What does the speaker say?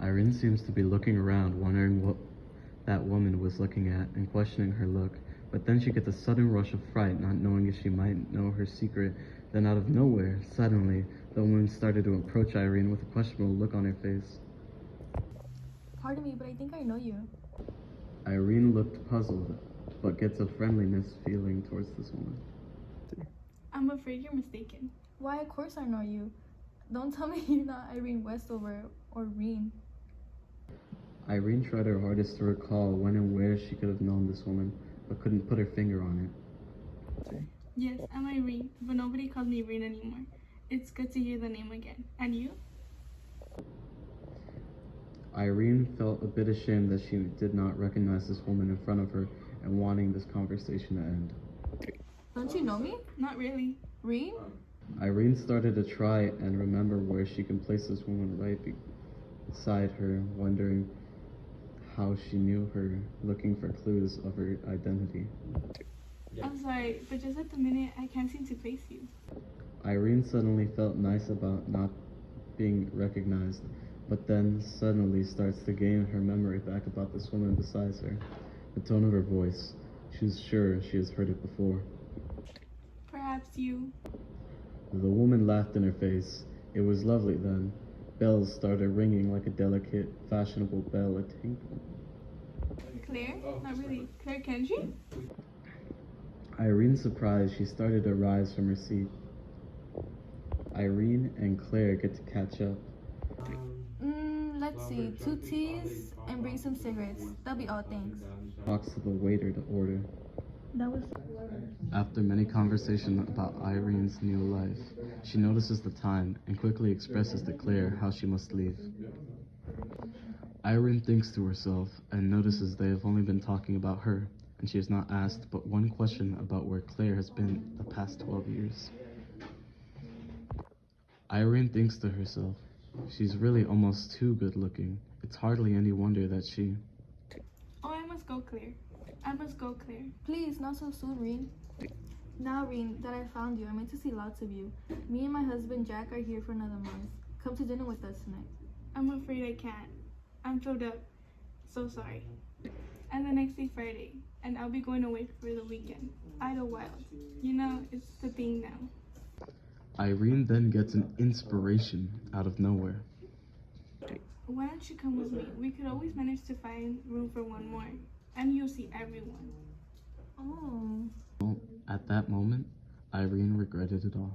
Irene seems to be looking around, wondering what that woman was looking at and questioning her look. But then she gets a sudden rush of fright, not knowing if she might know her secret. Then out of nowhere, suddenly, the woman started to approach Irene with a questionable look on her face. Pardon me, but I think I know you. Irene looked puzzled, but gets a friendliness feeling towards this woman. I'm afraid you're mistaken. Why, of course I know you. Don't tell me you're not Irene Westover or Reen. Irene tried her hardest to recall when and where she could have known this woman, but couldn't put her finger on it. Yes, I'm Irene, but nobody calls me Irene anymore. It's good to hear the name again. And you? Irene felt a bit ashamed that she did not recognize this woman in front of her and wanting this conversation to end. Don't you know me? Not really. Reen? Irene started to try and remember where she can place this woman right beside her, wondering how she knew her, looking for clues of her identity. I'm sorry, but just at the minute, I can't seem to place you. Irene suddenly felt nice about not being recognized, but then suddenly starts to gain her memory back about this woman beside her. The tone of her voice, she was sure she has heard it before. Perhaps you. The woman laughed in her face. It was lovely then. Bells started ringing like a delicate, fashionable bell a tinkle. Claire? Not really. Claire Kendry? Irene's surprised, she started to rise from her seat. Irene and Claire get to catch up. Let's see. 2 teas and bring some cigarettes. That'll be all, thanks. Talks to the waiter to order. That was... After many conversations about Irene's new life, she notices the time and quickly expresses to Claire how she must leave. Irene thinks to herself and notices they have only been talking about her, and she has not asked but one question about where Claire has been the past 12 years. Irene thinks to herself, she's really almost too good looking. It's hardly any wonder that she... Oh, I must go, Claire. I must go, Claire. Please, not so soon, Reen. Now, Reen, that I found you, I'm meant to see lots of you. Me and my husband, Jack, are here for another month. Come to dinner with us tonight. I'm afraid I can't. I'm filled up. So sorry. And the next day, Friday. And I'll be going away for the weekend. Idlewild. You know, it's the thing now. Irene then gets an inspiration out of nowhere. Why don't you come with me? We could always manage to find room for one more. And you'll see everyone. Oh. At that moment, Irene regretted it all.